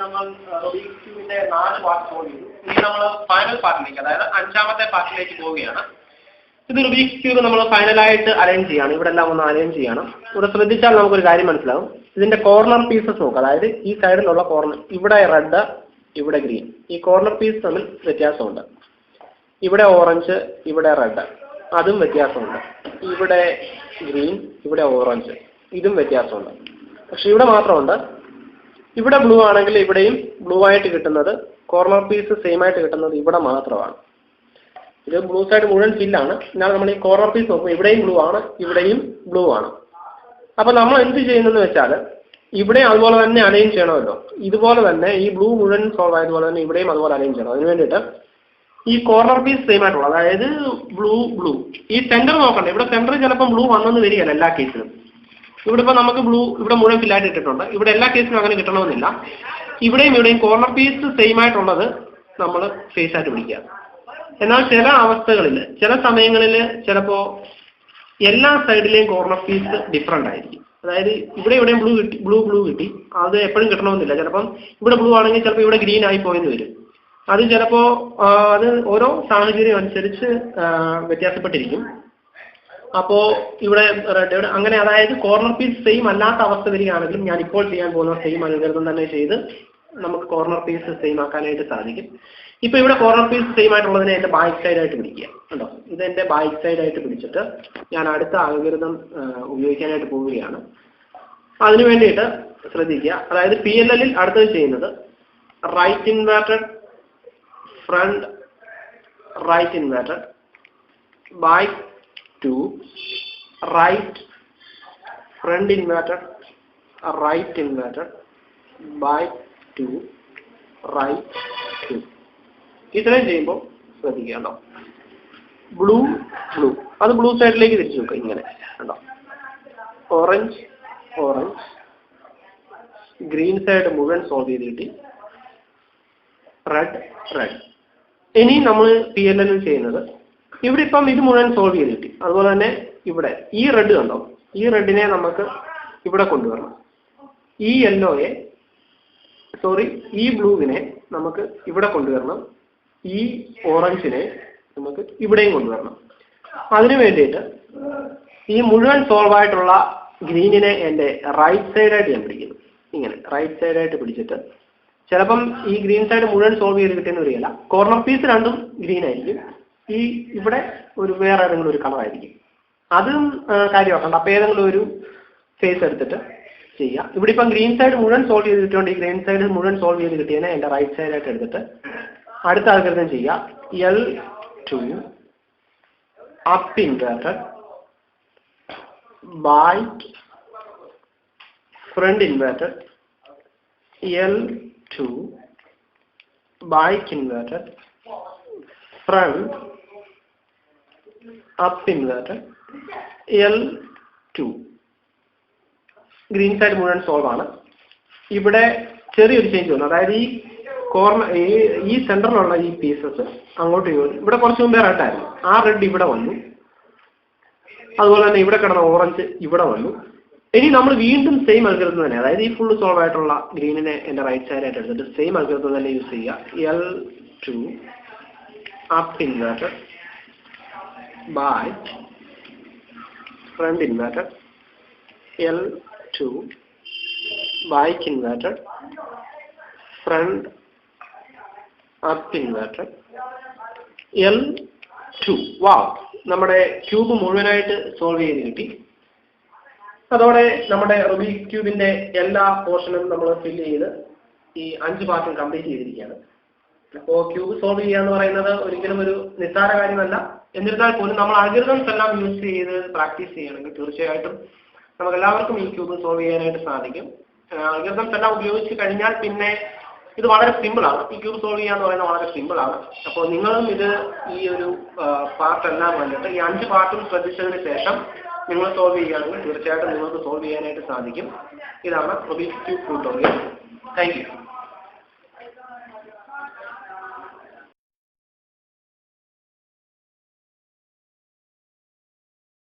നമ്മൾ Rubik's ക്യൂബിന്റെ 4 part solve ചെയ്തു. ഇനി നമ്മൾ ഫൈനൽ പാർട്ടിലേക്ക്, അതായത് 5ാമത്തെ പാർട്ടിലേക്ക് പോവുകയാണ്. ഇത് റൂബിക്സ് ക്യൂബ് നമ്മൾ ഫൈനലായിട്ട് അലൈൻ ചെയ്യാണ്. ഇവിടെ എല്ലാം ഒന്ന് അലൈൻ ചെയ്യണം. ഇവിടെ ശ്രദ്ധിച്ചാൽ നമുക്കൊരു കാര്യം മനസ്സിലാവും. ഇതിന്റെ കോർണർ പീസസ് നോക്കുക. അതായത് ഈ സൈഡിലുള്ള കോർണർ, ഇവിടെ റെഡ്, ഇവിടെ ഗ്രീൻ. ഈ കോർണർ പീസ് തമ്മിൽ വ്യത്യാസമുണ്ട്. ഇവിടെ ഓറഞ്ച്, ഇവിടെ റെഡ്, അതും വ്യത്യാസമുണ്ട്. ഇവിടെ ഗ്രീൻ, ഇവിടെ ഓറഞ്ച്, ഇതും വ്യത്യാസമുണ്ട്. പക്ഷെ ഇവിടെ മാത്രമുണ്ട്. ഇവിടെ ബ്ലൂ ആണെങ്കിൽ ഇവിടെയും ബ്ലൂ ആയിട്ട് കിട്ടുന്നത്, കോർണർ പീസ് സെയിം ആയിട്ട് കിട്ടുന്നത് ഇവിടെ മാത്രമാണ്. ഇത് ബ്ലൂ സൈഡ് മുഴുവൻ ഫില്ലാണ്. എന്നാൽ നമ്മൾ ഈ കോർണർ പീസ് നോക്കുമ്പോൾ ഇവിടെയും ബ്ലൂ ആണ്, ഇവിടെയും ബ്ലൂ ആണ്. അപ്പൊ നമ്മൾ എന്ത് ചെയ്യുന്നതെന്ന് വെച്ചാൽ ഇവിടെ അതുപോലെ തന്നെ അലൈൻ ചെയ്യണമല്ലോ. ഇതുപോലെ തന്നെ ഈ ബ്ലൂ മുഴുവൻ സോൾവ് ആയതുപോലെ തന്നെ ഇവിടെയും അതുപോലെ അലൈൻ ചെയ്യണം. അതിന് വേണ്ടിയിട്ട് ഈ കോർണർ പീസ് സെയിം ആയിട്ടുള്ള, അതായത് ബ്ലൂ ബ്ലൂ, ഈ സെന്റർ നോക്കണ്ട. ഇവിടെ സെന്റർ ചിലപ്പോൾ ബ്ലൂ വന്നെന്ന് വരികയല്ല എല്ലാ കേസിലും. ഇവിടെ ഇപ്പോൾ നമുക്ക് ബ്ലൂ ഇവിടെ മുഴുവൻ ഫില്ലായിട്ട് ഇട്ടിട്ടുണ്ട്. ഇവിടെ എല്ലാ കേസിലും അങ്ങനെ കിട്ടണമെന്നില്ല. ഇവിടെയും കോർണർ പീസ് സെയിം ആയിട്ടുള്ളത് നമ്മൾ ഫേസ് ആയിട്ട് പിടിക്കുക. എന്നാൽ ചില അവസ്ഥകളിൽ, ചില സമയങ്ങളിൽ ചിലപ്പോൾ എല്ലാ സൈഡിലെയും കോർണർ പീസ് ഡിഫറൻ്റ് ആയിരിക്കും. അതായത് ഇവിടെയും ബ്ലൂ കിട്ടി, അത് എപ്പോഴും കിട്ടണമെന്നില്ല. ചിലപ്പം ഇവിടെ ബ്ലൂ ആണെങ്കിൽ ചിലപ്പോൾ ഇവിടെ ഗ്രീൻ ആയി പോയെന്ന് വരും. അത് ചിലപ്പോൾ അത് ഓരോ സാഹചര്യം അനുസരിച്ച് വ്യത്യാസപ്പെട്ടിരിക്കും. അപ്പോൾ ഇവിടെ റെഡ്, ഇവിടെ അങ്ങനെ, അതായത് കോർണർ പീസ് സെയിം അല്ലാത്ത അവസ്ഥ വരികയാണെങ്കിലും ഞാൻ ഇപ്പോൾ ചെയ്യാൻ പോകുന്ന സെയിം അൽഗോരിതം തന്നെ ചെയ്ത് നമുക്ക് കോർണർ പീസ് സെയിം ആക്കാനായിട്ട് സാധിക്കും. ഇപ്പോൾ ഇവിടെ കോർണർ പീസ് സെയിം ആയിട്ടുള്ളതിനെ എൻ്റെ ബാക്ക് സൈഡായിട്ട് പിടിക്കുക. കണ്ടോ, ഇത് എൻ്റെ ബാക്ക് സൈഡായിട്ട് പിടിച്ചിട്ട് ഞാൻ അടുത്ത അൽഗോരിതം ഉപയോഗിക്കാനായിട്ട് പോവുകയാണ്. അതിനു വേണ്ടിയിട്ട് ശ്രദ്ധിക്കുക. അതായത് PLL ൽ അടുത്തത് ചെയ്യുന്നത് right inverted, front right inverted, back two, right front inverted, right inverted, back two, right two. ഇത്രയും ചെയ്യുമ്പോൾ ശ്രദ്ധിക്കുക. കണ്ടോ, ബ്ലൂ ബ്ലൂ, അത് ബ്ലൂ സൈഡിലേക്ക് തിരിച്ചു വെക്കുക. ഇങ്ങനെ കണ്ടോ, ഓറഞ്ച് ഓറഞ്ച്, ഗ്രീൻ സൈഡ് മുഴുവൻ സോൾവ് ചെയ്ത് കിട്ടി, റെഡ് റെഡ്. ഇനി നമ്മൾ PLL ൽ ചെയ്യുന്നത്, ഇവിടെ ഇപ്പം ഇത് മുഴുവൻ സോൾവ് ചെയ്ത് കിട്ടി. അതുപോലെ തന്നെ ഇവിടെ ഈ റെഡ് കണ്ടോ, ഈ റെഡിനെ നമുക്ക് ഇവിടെ കൊണ്ടുവരണം. ഈ യെല്ലോയെ, സോറി, ഈ ബ്ലൂവിനെ നമുക്ക് ഇവിടെ കൊണ്ടുവരണം. ഈ ഓറഞ്ചിനെ നമുക്ക് ഇവിടെയും കൊണ്ടുവരണം. അതിനു വേണ്ടിയിട്ട് ഈ മുഴുവൻ സോൾവ് ആയിട്ടുള്ള ഗ്രീനിനെ എൻ്റെ റൈറ്റ് സൈഡായിട്ട് ഞാൻ പിടിക്കുന്നു. ഇങ്ങനെ റൈറ്റ് സൈഡായിട്ട് പിടിച്ചിട്ട്, ചിലപ്പം ഈ ഗ്രീൻ സൈഡ് മുഴുവൻ സോൾവ് ചെയ്ത് കിട്ടിയെന്ന് വരികയില്ല. കോർണർ പീസ് രണ്ടും ഗ്രീൻ ആയിരിക്കും. ഈ ഇവിടെ ഒരു വേറെ ഏതെങ്കിലും ഒരു കളറായിരിക്കും. അതും കാര്യമാക്കണ്ട. അപ്പോൾ ഏതെങ്കിലും ഒരു ഫേസ് എടുത്തിട്ട് ചെയ്യുക. ഇവിടെ ഇപ്പം ഗ്രീൻ സൈഡ് മുഴുവൻ സോൾവ് ചെയ്ത് കിട്ടിയോണ്ട് ഈ ഗ്രീൻ സൈഡ് മുഴുവൻ സോൾവ് ചെയ്ത് കിട്ടിയതിനെ എൻ്റെ റൈറ്റ് സൈഡായിട്ട് എടുത്തിട്ട് അടുത്ത അൽഗോരിതം ചെയ്യുക. L2 up inverted, back front inverted, L2 back inverted, front up inverted, L2. Green side മുഴുവൻ സോൾവ് ആണ്. ഇവിടെ ചെറിയൊരു ചേഞ്ച് വന്നു. അതായത് ഈ കോർണർ, ഈ സെന്ററിലുള്ള ഈ പീസസ് അങ്ങോട്ടും ഇങ്ങോട്ടും, ഇവിടെ കുറച്ച് മുമ്പേ റെഡ് ആയിരുന്നു, ആ റെഡ് ഇവിടെ വന്നു. അതുപോലെ തന്നെ ഇവിടെ കിടന്ന ഓറഞ്ച് ഇവിടെ വന്നു. ഇനി നമ്മൾ വീണ്ടും സെയിം അൽഗോരിതം തന്നെ, അതായത് ഈ ഫുള്ള് സോൾവ് ആയിട്ടുള്ള ഗ്രീനിനെ എൻ്റെ റൈറ്റ് സൈഡായിട്ട് എടുത്തിട്ട് സെയിം അൽഗോരിതം തന്നെ യൂസ് ചെയ്യുക. L2 up inverted, back front inverted, L2 back inverted, front up inverted, L2. Wow, നമ്മുടെ ക്യൂബ് മുഴുവനായിട്ട് സോൾവ് ചെയ്ത് കിട്ടി. അതോടെ നമ്മുടെ റൂബിക്സ് ക്യൂബിന്റെ എല്ലാ പോർഷനും നമ്മൾ ഫില്ല് ചെയ്ത് ഈ 5 പാർട്ടും കംപ്ലീറ്റ് ചെയ്തിരിക്കുകയാണ്. അപ്പോൾ ക്യൂബ് സോൾവ് ചെയ്യുക എന്ന് പറയുന്നത് ഒരിക്കലും ഒരു നിസ്സാര കാര്യമല്ല. എന്നിരുന്നാൽ പോലും നമ്മൾ അൽഗോരിതംസ് എല്ലാം യൂസ് ചെയ്ത് പ്രാക്ടീസ് ചെയ്യുകയാണെങ്കിൽ തീർച്ചയായിട്ടും നമുക്ക് എല്ലാവർക്കും ഈ ക്യൂബ് സോൾവ് ചെയ്യാനായിട്ട് സാധിക്കും. അൽഗോരിതംസ് എല്ലാം ഉപയോഗിച്ച് കഴിഞ്ഞാൽ പിന്നെ ഇത് വളരെ സിമ്പിളാണ്. ഈ ക്യൂബ് സോൾവ് ചെയ്യുക എന്ന് പറയുന്നത് വളരെ സിമ്പിളാണ്. അപ്പോൾ നിങ്ങളും ഇത് ഈ ഒരു പാർട്ടെല്ലാം കണ്ടിട്ട് ഈ 5 പാർട്ടും ശ്രദ്ധിച്ചതിന് ശേഷം നിങ്ങൾ സോൾവ് ചെയ്യുകയാണെങ്കിൽ തീർച്ചയായിട്ടും നിങ്ങൾക്ക് സോൾവ് ചെയ്യാനായിട്ട് സാധിക്കും. ഇതാണ് Rubik's cube tutorial. Thank you.